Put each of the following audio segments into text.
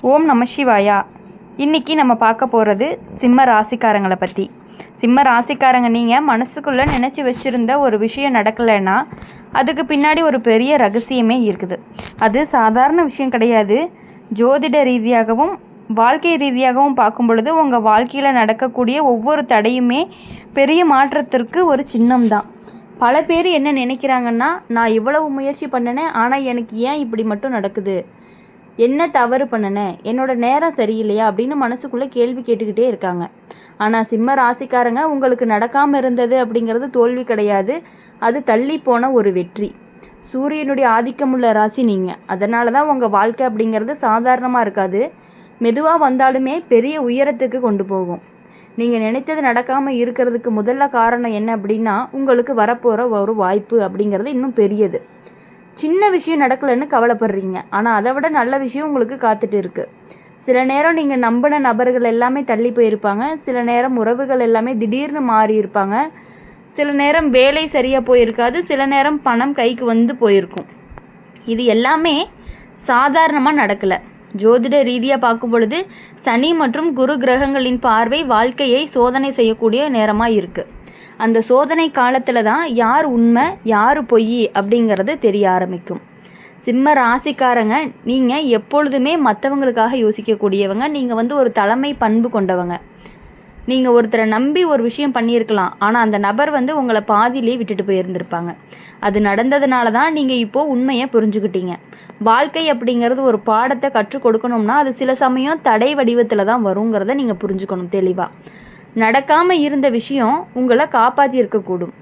ஓம் நம சிவாயா. இன்றைக்கி நம்ம பார்க்க போகிறது சிம்ம ராசிக்காரங்களை பற்றி. சிம்ம ராசிக்காரங்க, நீங்கள் மனசுக்குள்ளே நினச்சி வச்சுருந்த ஒரு விஷயம் நடக்கலைன்னா அதுக்கு பின்னாடி ஒரு பெரிய ரகசியமே இருக்குது. அது சாதாரண விஷயம் கிடையாது. ஜோதிட ரீதியாகவும் வாழ்க்கை ரீதியாகவும் பார்க்கும் பொழுது உங்கள் வாழ்க்கையில் நடக்கக்கூடிய ஒவ்வொரு தடையுமே பெரிய மாற்றத்திற்கு ஒரு சின்னம்தான். பல பேர் என்ன நினைக்கிறாங்கன்னா, நான் இவ்வளவு முயற்சி பண்ணினேன், ஆனால் எனக்கு ஏன் இப்படி மட்டும் நடக்குது, என்ன தவறு பண்ணினேன், என்னோட நேரம் சரியில்லையா அப்படின்னு மனசுக்குள்ளே கேள்வி கேட்டுக்கிட்டே இருக்காங்க. ஆனால் சிம்ம ராசிக்காரங்க, உங்களுக்கு நடக்காமல் இருந்தது அப்படிங்கிறது தோல்வி கிடையாது, அது தள்ளி போன ஒரு வெற்றி. சூரியனுடைய ஆதிக்கமுள்ள ராசி நீங்கள். அதனால தான் உங்கள் வாழ்க்கை அப்படிங்கிறது சாதாரணமாக இருக்காது. மெதுவாக வந்தாலுமே பெரிய உயரத்துக்கு கொண்டு போகும். நீங்கள் நினைத்தது நடக்காமல் இருக்கிறதுக்கு முதல்ல காரணம் என்ன அப்படின்னா, உங்களுக்கு வரப்போகிற ஒரு வாய்ப்பு அப்படிங்கிறது இன்னும் பெரியது. சின்ன விஷயம் நடக்கலைன்னு கவலைப்படுறீங்க, ஆனால் அதை விட நல்ல விஷயம் உங்களுக்கு காத்துட்டு இருக்குது. சில நேரம் நீங்கள் நம்பின நபர்கள் எல்லாமே தள்ளி போயிருப்பாங்க. சில நேரம் உறவுகள் எல்லாமே திடீர்னு மாறி இருப்பாங்க. சில நேரம் வேலை சரியாக போயிருக்காது. சில நேரம் பணம் கைக்கு வந்து போயிருக்கும். இது எல்லாமே சாதாரணமாக நடக்கலை. ஜோதிட ரீதியாக பார்க்கும் பொழுது சனி மற்றும் குரு கிரகங்களின் பார்வை வாழ்க்கையை சோதனை செய்யக்கூடிய நேரமாக இருக்குது. அந்த சோதனை காலத்தில் தான் யார் உண்மை யார் பொய் அப்படிங்கிறது தெரிய ஆரம்பிக்கும். சிம்ம ராசிக்காரங்க, நீங்கள் எப்பொழுதுமே மற்றவங்களுக்காக யோசிக்கக்கூடியவங்க. நீங்கள் ஒரு தலைமை பண்பு கொண்டவங்க. நீங்கள் ஒருத்தரை நம்பி ஒரு விஷயம் பண்ணியிருக்கலாம், ஆனால் அந்த நபர் உங்களை பாதியிலே விட்டுட்டு போயிருந்திருப்பாங்க. அது நடந்ததுனால தான் நீங்கள் இப்போது உண்மையை புரிஞ்சுக்கிட்டீங்க. வாழ்க்கை அப்படிங்கிறது ஒரு பாடத்தை கற்றுக் கொடுக்கணும்னா அது சில சமயம் தடை வடிவத்தில் தான் வருங்கிறத நீங்கள் புரிஞ்சுக்கணும் தெளிவாக. நடக்காமல் இருந்த விஷயம் உங்களை காப்பாற்றி இருக்கக்கூடும்.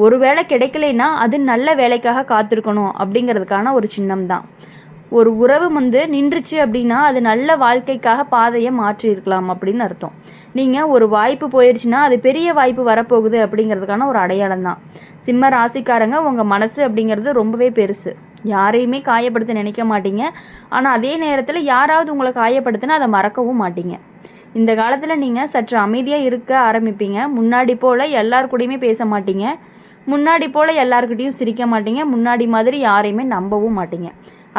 ஒரு வேளை கிடைக்கலைன்னா அது நல்ல வேலைக்காக காத்திருக்கணும் அப்படிங்கிறதுக்கான ஒரு சின்னம் தான். ஒரு உறவு நின்றுச்சு அப்படின்னா அது நல்ல வாழ்க்கைக்காக பாதையை மாற்றி இருக்கலாம் அப்படின்னு அர்த்தம். நீங்கள் ஒரு வாய்ப்பு போயிடுச்சுன்னா அது பெரிய வாய்ப்பு வரப்போகுது அப்படிங்கிறதுக்கான ஒரு அடையாளம் தான். சிம்ம ராசிக்காரங்க, உங்கள் மனசு அப்படிங்கிறது ரொம்பவே பெருசு. யாரையுமே காயப்படுத்த நினைக்க மாட்டீங்க, ஆனால் அதே நேரத்தில் யாராவது உங்களை காயப்படுத்தினா அதை மறக்கவும் மாட்டீங்க. இந்த காலத்தில் நீங்கள் சற்று அமைதியாக இருக்க ஆரம்பிப்பீங்க. முன்னாடி போல் எல்லார் கூடயுமே பேச மாட்டீங்க. முன்னாடி போல் எல்லாருக்கிட்டையும் சிரிக்க மாட்டீங்க. முன்னாடி மாதிரி யாரையுமே நம்பவும் மாட்டீங்க.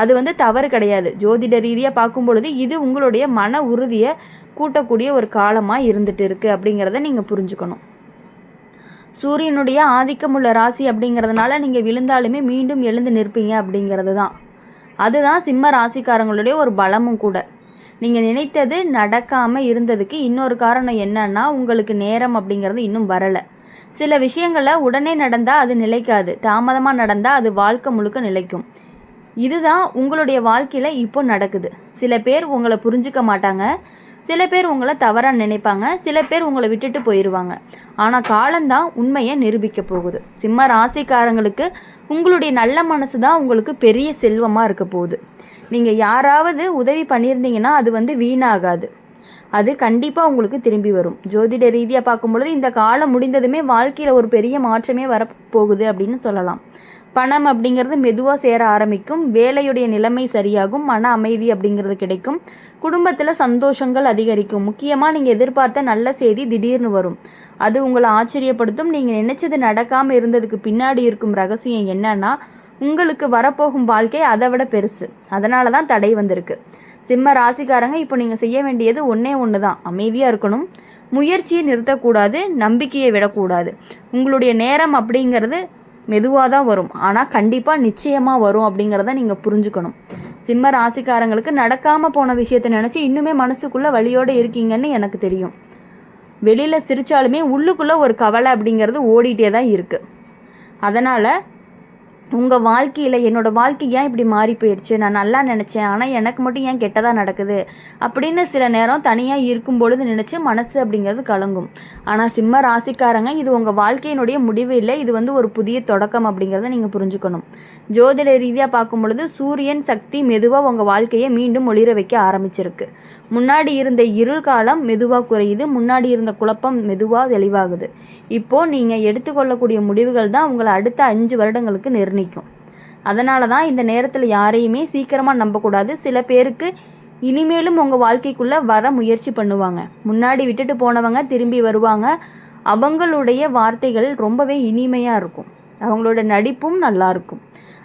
அது தவறு கிடையாது. ஜோதிட ரீதியாக பார்க்கும் பொழுது இது உங்களுடைய மன உறுதியை கூட்டக்கூடிய ஒரு காலமாக இருந்துட்டு இருக்குது அப்படிங்கிறத நீங்கள் புரிஞ்சுக்கணும். சூரியனுடைய ஆதிக்கமுள்ள ராசி அப்படிங்கிறதுனால நீங்கள் விழுந்தாலுமே மீண்டும் எழுந்து நிற்பீங்க அப்படிங்கிறது தான். அதுதான் சிம்ம ராசிக்காரங்களுடைய ஒரு பலமும் கூட. நீங்கள் நினைத்தது நடக்காமல் இருந்ததுக்கு இன்னொரு காரணம் என்னன்னா, உங்களுக்கு நேரம் அப்படிங்கிறது இன்னும் வரலை. சில விஷயங்களில் உடனே நடந்தால் அது நிலைக்காது, தாமதமாக நடந்தால் அது வாழ்க்கை முழுக்க நிலைக்கும். இதுதான் உங்களுடைய வாழ்க்கையில் இப்போ நடக்குது. சில பேர் உங்களை புரிஞ்சுக்க மாட்டாங்க, சில பேர் உங்களை தவறாக நினைப்பாங்க, சில பேர் உங்களை விட்டுட்டு போயிடுவாங்க. ஆனால் காலம்தான் உண்மையை நிரூபிக்க போகுது. சிம்ம ராசிக்காரங்களுக்கு உங்களுடைய நல்ல மனசு தான் உங்களுக்கு பெரிய செல்வமாக இருக்க போகுது. நீங்கள் யாராவது உதவி பண்ணியிருந்தீங்கன்னா அது வீணாகாது, அது கண்டிப்பாக உங்களுக்கு திரும்பி வரும். ஜோதிட ரீதியாக பார்க்கும் பொழுது இந்த காலம் முடிந்ததுமே வாழ்க்கையில் ஒரு பெரிய மாற்றமே வரப்போகுது அப்படின்னு சொல்லலாம். பணம் அப்படிங்கிறது மெதுவாக சேர ஆரம்பிக்கும். வேலையுடைய நிலைமை சரியாகும். மன அமைதி அப்படிங்கிறது கிடைக்கும். குடும்பத்தில் சந்தோஷங்கள் அதிகரிக்கும். முக்கியமாக நீங்கள் எதிர்பார்த்த நல்ல செய்தி திடீர்னு வரும். அது உங்களை ஆச்சரியப்படுத்தும். நீங்கள் நினைச்சது நடக்காமல் இருந்ததுக்கு பின்னாடி இருக்கும் ரகசியம் என்னன்னா, உங்களுக்கு வரப்போகும் வாழ்க்கை அதை விட பெருசு. அதனால தான் தடை வந்திருக்கு. சிம்ம ராசிக்காரங்க, இப்போ நீங்கள் செய்ய வேண்டியது ஒன்று தான். அமைதியாக இருக்கணும். முயற்சியை நிறுத்தக்கூடாது, நம்பிக்கையை விடக்கூடாது. உங்களுடைய நேரம் அப்படிங்கிறது மெதுவாக தான் வரும், ஆனால் கண்டிப்பாக நிச்சயமாக வரும் அப்படிங்கிறத நீங்கள் புரிஞ்சுக்கணும். சிம்ம ராசிக்காரங்களுக்கு நடக்காமல் போன விஷயத்தை நினச்சி இன்னுமே மனசுக்குள்ளே வலியோடு இருக்கீங்கன்னு எனக்கு தெரியும். வெளியில் சிரித்தாலுமே உள்ளுக்குள்ளே ஒரு கவலை அப்படிங்கிறது ஓடிட்டே தான் இருக்குது. அதனால் உங்கள் வாழ்க்கையில் என்னோடய வாழ்க்கை ஏன் இப்படி மாறி போயிடுச்சு, நான் நல்லா நினச்சேன் ஆனால் எனக்கு மட்டும் ஏன் கெட்டதாக நடக்குது அப்படின்னு சில நேரம் தனியாக இருக்கும் பொழுது நினச்சி மனசு அப்படிங்கிறது கலங்கும். ஆனால் சிம்ம ராசிக்காரங்க, இது உங்கள் வாழ்க்கையினுடைய முடிவு இல்லை, இது ஒரு புதிய தொடக்கம் அப்படிங்கிறத நீங்கள் புரிஞ்சுக்கணும். ஜோதிட ரீதியாக பார்க்கும் பொழுது சூரியன் சக்தி மெதுவாக உங்கள் வாழ்க்கையை மீண்டும் ஒளிர வைக்க ஆரம்பிச்சிருக்கு. முன்னாடி இருந்த இருள் காலம் மெதுவாக குறையுது. முன்னாடி இருந்த குழப்பம் மெதுவாக தெளிவாகுது. இப்போது நீங்கள் எடுத்துக்கொள்ளக்கூடிய முடிவுகள் தான் உங்களை அடுத்த 5 வருடங்களுக்கு நிர்ணயிக்கும். அதனால தான் இந்த நேரத்தில் யாரையுமே சீக்கிரமாக நம்பக்கூடாது. சில பேருக்கு இனிமேலும் உங்கள் வாழ்க்கைக்குள்ளே வர முயற்சி பண்ணுவாங்க. முன்னாடி விட்டுட்டு போனவங்க திரும்பி வருவாங்க. அவங்களுடைய வார்த்தைகள் ரொம்பவே இனிமையாக இருக்கும். அவங்களோட நடிப்பும் நல்லாயிருக்கும்.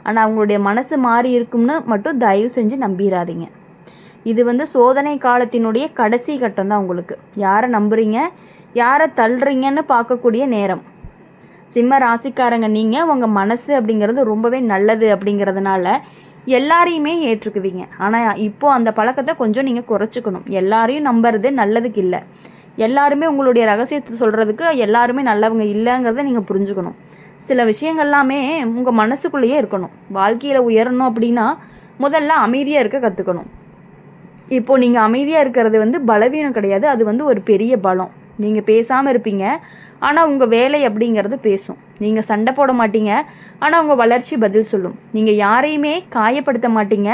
ஆனால் அவங்களுடைய மனசு மாறி இருக்கும்னு மட்டும் தயவு செஞ்சு நம்பிடாதீங்க. இது வந்து சோதனை காலத்தினுடைய கடைசி கட்டம் தான் உங்களுக்கு. யாரை நம்புறீங்க, யாரை தள்ளுறீங்கன்னு பார்க்கக்கூடிய நேரம். சிம்ம ராசிக்காரங்க நீங்கள் உங்கள் மனசு அப்படிங்கிறது ரொம்பவே நல்லது அப்படிங்கிறதுனால எல்லாரையுமே ஏற்றுக்குவீங்க. ஆனால் இப்போது அந்த பழக்கத்தை கொஞ்சம் நீங்கள் குறைச்சிக்கணும். எல்லாரையும் நம்புறது நல்லதுக்கு இல்லை. எல்லாருமே உங்களுடைய ரகசியத்தை சொல்கிறதுக்கு எல்லாருமே நல்லவங்க இல்லைங்கிறத நீங்கள் புரிஞ்சுக்கணும். சில விஷயங்கள்லாமே உங்கள் மனசுக்குள்ளேயே இருக்கணும். வாழ்க்கையில் உயரணும் அப்படின்னா முதல்ல அமைதியாக இருக்க கற்றுக்கணும். இப்போது நீங்கள் அமைதியாக இருக்கிறது வந்து பலவீனம் கிடையாது, அது வந்து ஒரு பெரிய பலம். நீங்கள் பேசாமல் இருப்பீங்க, ஆனால் உங்கள் வேலை அப்படிங்கிறது பேசும். நீங்கள் சண்டை போட மாட்டீங்க, ஆனால் உங்கள் வளர்ச்சி பதில் சொல்லும். நீங்கள் யாரையுமே காயப்படுத்த மாட்டீங்க,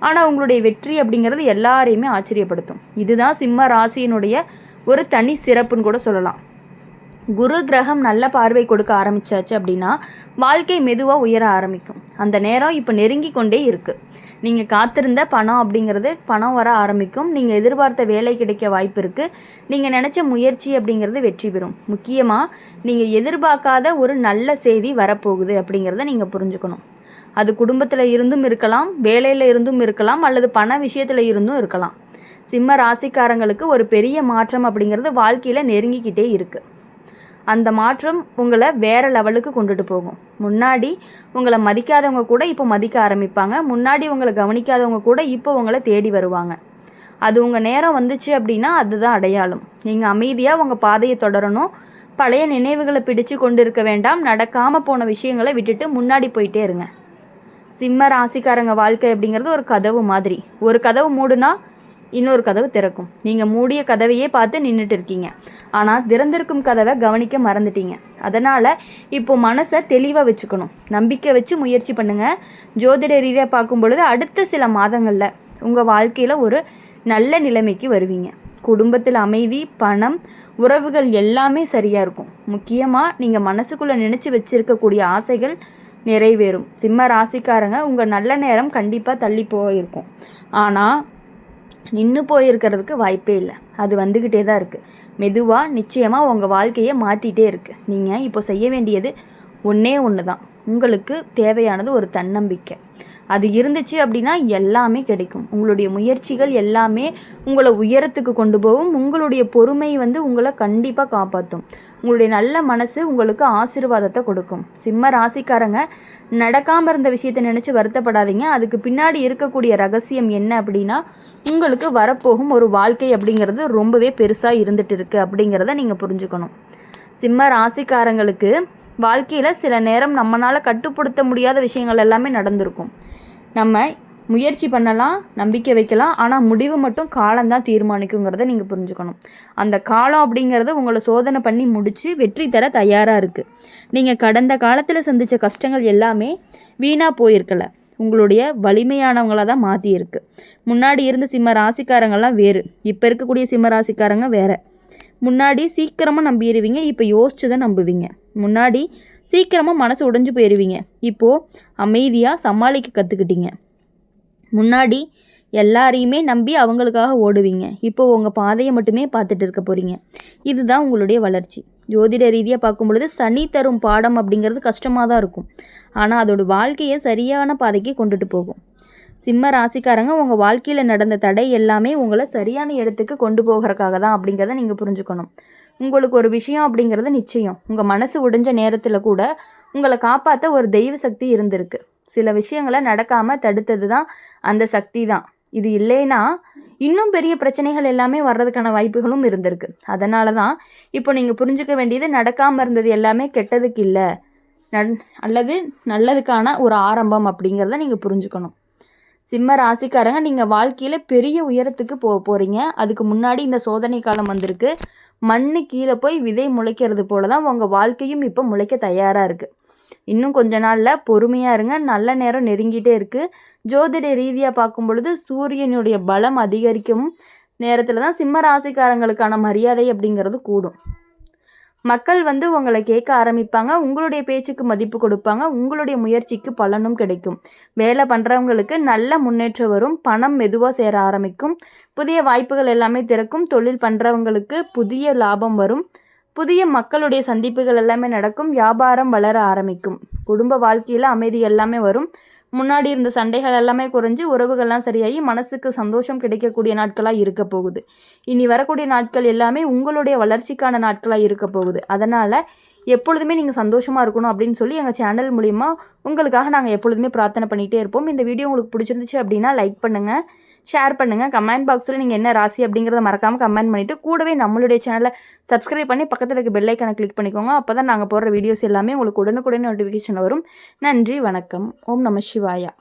ஆனால் உங்களுடைய வெற்றி அப்படிங்கிறது எல்லாரையுமே ஆச்சரியப்படுத்தும். இதுதான் சிம்ம ராசியினுடைய ஒரு தனி சிறப்புன்னு கூட சொல்லலாம். குரு கிரகம் நல்ல பார்வை கொடுக்க ஆரம்பித்தாச்சு அப்படின்னா வாழ்க்கை மெதுவாக உயர ஆரம்பிக்கும். அந்த நேரம் இப்போ நெருங்கி கொண்டே இருக்குது. நீங்கள் காத்திருந்த பணம் அப்படிங்கிறது பணம் வர ஆரம்பிக்கும். நீங்கள் எதிர்பார்த்த வேலை கிடைக்க வாய்ப்பு இருக்குது. நீங்கள் நினச்ச முயற்சி அப்படிங்கிறது வெற்றி பெறும். முக்கியமாக நீங்கள் எதிர்பார்க்காத ஒரு நல்ல செய்தி வரப்போகுது அப்படிங்கிறத நீங்கள் புரிஞ்சுக்கணும். அது குடும்பத்தில் இருந்தும் இருக்கலாம், வேலையில் இருந்தும் இருக்கலாம், அல்லது பண விஷயத்தில் இருந்தும் இருக்கலாம். சிம்ம ராசிக்காரங்களுக்கு ஒரு பெரிய மாற்றம் அப்படிங்கிறது வாழ்க்கையில் நெருங்கிக்கிட்டே இருக்குது. அந்த மாற்றம் உங்களை வேறு லெவலுக்கு கொண்டுட்டு போகும். முன்னாடி உங்களை மதிக்காதவங்க கூட இப்போ மதிக்க ஆரம்பிப்பாங்க. முன்னாடி உங்களை கவனிக்காதவங்க கூட இப்போ உங்களை தேடி வருவாங்க. அது உங்கள் நேரம் வந்துச்சு அப்படின்னா அதுதான் அடையாளம். நீங்கள் அமைதியாக உங்கள் பாதையை தொடரணும். பழைய நினைவுகளை பிடிச்சு கொண்டு இருக்க வேண்டாம். நடக்காமல் போன விஷயங்களை விட்டுட்டு முன்னாடி போயிட்டே இருங்க. சிம்ம ராசிக்காரங்க வாழ்க்கை அப்படிங்கிறது ஒரு கதவு மாதிரி. ஒரு கதவு மூடுனா இன்னொரு கதவு திறக்கும். நீங்கள் மூடிய கதவையே பார்த்து நின்றுட்டு இருக்கீங்க, ஆனால் திறந்திருக்கும் கதவை கவனிக்க மறந்துட்டீங்க. அதனால் இப்போது மனசை தெளிவாக வச்சுக்கணும். நம்பிக்கை வச்சு முயற்சி பண்ணுங்கள். ஜோதிட ரீதியாக பார்க்கும் பொழுது அடுத்த சில மாதங்களில் உங்கள் வாழ்க்கையில் ஒரு நல்ல நிலைமைக்கு வருவீங்க. குடும்பத்தில் அமைதி, பணம், உறவுகள் எல்லாமே சரியாக இருக்கும். முக்கியமாக நீங்கள் மனசுக்குள்ளே நினச்சி வச்சுருக்கக்கூடிய ஆசைகள் நிறைவேறும். சிம்ம ராசிக்காரங்க உங்கள் நல்ல நேரம் கண்டிப்பாக தள்ளி போயிருக்கும், ஆனால் நின்று போயிருக்கிறதுக்கு வாய்ப்பே இல்லை. அது வந்துக்கிட்டே தான் இருக்குது. மெதுவாக நிச்சயமாக உங்கள் வாழ்க்கையை மாற்றிட்டே இருக்குது. நீங்கள் இப்போ செய்ய வேண்டியது ஒன்றே ஒன்று தான். உங்களுக்கு தேவையானது ஒரு தன்னம்பிக்கை. அது இருந்துச்சு அப்படின்னா எல்லாமே கிடைக்கும். உங்களுடைய முயற்சிகள் எல்லாமே உங்களை உயரத்துக்கு கொண்டு போகும். உங்களுடைய பொறுமை வந்து உங்களை கண்டிப்பாக காப்பாற்றும். உங்களுடைய நல்ல மனசு உங்களுக்கு ஆசீர்வாதத்தை கொடுக்கும். சிம்ம ராசிக்காரங்க நடக்காமல் இருந்த விஷயத்தை நினச்சி வருத்தப்படாதீங்க. அதுக்கு பின்னாடி இருக்கக்கூடிய ரகசியம் என்ன அப்படின்னா உங்களுக்கு வரப்போகும் ஒரு வாழ்க்கை அப்படிங்கிறது ரொம்பவே பெருசாக இருந்துட்டு இருக்குது அப்படிங்கிறத நீங்கள் புரிஞ்சுக்கணும். சிம்ம ராசிக்காரங்களுக்கு வாழ்க்கையில் சில நேரம் நம்மளால் கட்டுப்படுத்த முடியாத விஷயங்கள் எல்லாமே நடந்திருக்கும். நம்ம முயற்சி பண்ணலாம், நம்பிக்கை வைக்கலாம், ஆனால் முடிவு மட்டும் காலம்தான் தீர்மானிக்குங்கிறத நீங்கள் புரிஞ்சுக்கணும். அந்த காலம் அப்படிங்கிறது உங்களை சோதனை பண்ணி முடித்து வெற்றி தர தயாராக இருக்குது. நீங்கள் கடந்த காலத்தில் சந்தித்த கஷ்டங்கள் எல்லாமே வீணாக போயிருக்கலை, உங்களுடைய வலிமையானவங்களாக தான் மாற்றியிருக்கு. முன்னாடி இருந்த சிம்ம ராசிக்காரங்கள்லாம் வேறு, இப்போ இருக்கக்கூடிய சிம்ம ராசிக்காரங்க வேறு. முன்னாடி சீக்கிரமாக நம்பிடுவீங்க, இப்போ யோசிச்சு தான் நம்புவீங்க. முன்னாடி சீக்கிரமாக மனசு உடைஞ்சு போயிடுவீங்க, இப்போது அமைதியாக சமாளிக்க கற்றுக்கிட்டீங்க. முன்னாடி எல்லாரையுமே நம்பி அவங்களுக்காக ஓடுவீங்க, இப்போது உங்கள் பாதையை மட்டுமே பார்த்துட்டு இருக்க போகிறீங்க. இதுதான் உங்களுடைய வளர்ச்சி. ஜோதிட ரீதியாக பார்க்கும் பொழுது சனி தரும் பாடம் அப்படிங்கிறது கஷ்டமாக தான் இருக்கும், ஆனால் அதோட வாழ்க்கையை சரியான பாதைக்கு கொண்டுட்டு போகும். சிம்ம ராசிக்காரங்க உங்கள் வாழ்க்கையில் நடந்த தடை எல்லாமே உங்களை சரியான இடத்துக்கு கொண்டு போகிறதுக்காக தான் அப்படிங்கிறத நீங்கள் புரிஞ்சுக்கணும். உங்களுக்கு ஒரு விஷயம் அப்படிங்கிறது நிச்சயம். உங்கள் மனசு உடைஞ்ச நேரத்தில் கூட உங்களை காப்பாற்ற ஒரு தெய்வ சக்தி இருந்திருக்கு. சில விஷயங்களை நடக்காமல் தடுத்தது தான் அந்த சக்தி தான். இது இல்லைன்னா இன்னும் பெரிய பிரச்சனைகள் எல்லாமே வர்றதுக்கான வாய்ப்புகளும் இருந்திருக்கு. அதனால தான் இப்போ நீங்கள் புரிஞ்சுக்க வேண்டியது நடக்காமல் இருந்தது எல்லாமே கெட்டதுக்கு இல்லை, அல்லது நல்லதுக்கான ஒரு ஆரம்பம் அப்படிங்கிறத நீங்கள் புரிஞ்சுக்கணும். சிம்ம ராசிக்காரங்க நீங்கள் வாழ்க்கையில் பெரிய உயரத்துக்கு போகிறீங்க. அதுக்கு முன்னாடி இந்த சோதனை காலம் வந்திருக்கு. மண்ணு கீழே போய் விதை முளைக்கிறது போல தான் உங்கள் வாழ்க்கையும் இப்போ முளைக்க தயாராக இருக்குது. இன்னும் கொஞ்ச நாளில் பொறுமையாக இருங்க. நல்ல நேரம் நெருங்கிட்டே இருக்குது. ஜோதிட ரீதியாக பார்க்கும் பொழுது சூரியனுடைய பலம் அதிகரிக்கும் நேரத்தில் தான் சிம்ம ராசிக்காரங்களுக்கான மரியாதை அப்படிங்கிறது கூடும். மக்கள் வந்து உங்களை கேட்க ஆரம்பிப்பாங்க, உங்களுடைய பேச்சுக்கு மதிப்பு கொடுப்பாங்க, உங்களுடைய முயற்சிக்கு பலனும் கிடைக்கும். வேலை பண்ணுறவங்களுக்கு நல்ல முன்னேற்றம் வரும், பணம் மெதுவாக சேர ஆரம்பிக்கும், புதிய வாய்ப்புகள் எல்லாமே திறக்கும். தொழில் பண்ணுறவங்களுக்கு புதிய லாபம் வரும், புதிய மக்களுடைய சந்திப்புகள் எல்லாமே நடக்கும், வியாபாரம் வளர ஆரம்பிக்கும். குடும்ப வாழ்க்கையில் அமைதி எல்லாமே வரும். முன்னாடி இருந்த சண்டைகள் எல்லாமே குறைஞ்சு உறவுகள்லாம் சரியாகி மனசுக்கு சந்தோஷம் கிடைக்கக்கூடிய நாட்களாக இருக்க போகுது. இனி வரக்கூடிய நாட்கள் எல்லாமே உங்களுடைய வளர்ச்சிக்கான நாட்களாக இருக்க போகுது. அதனால் எப்பொழுதுமே நீங்கள் சந்தோஷமாக இருக்கணும் அப்படின்னு சொல்லி எங்கள் சேனல் மூலிமா உங்களுக்காக நாங்கள் எப்பொழுதுமே பிரார்த்தனை பண்ணிகிட்டே இருப்போம். இந்த வீடியோ உங்களுக்கு பிடிச்சிருந்துச்சு அப்படின்னா லைக் பண்ணுங்கள், ஷேர் பண்ணுங்கள். கமெண்ட் பாக்ஸில் நீங்கள் என்ன ராசி அப்படிங்கிறத மறக்காமல் கமெண்ட் பண்ணிவிட்டு கூடவே நம்மளுடைய சேனலை சப்ஸ்கிரைப் பண்ணி பக்கத்தில் இருக்க பெல் ஐக்கானை கிளிக் பண்ணிக்கோங்க. அப்போ தான் நாங்கள் போடுற வீடியோஸ் எல்லாமே உங்களுக்கு உடனுக்குடனே நோட்டிஃபிகேஷன் வரும். நன்றி, வணக்கம். ஓம் நம சிவாயா.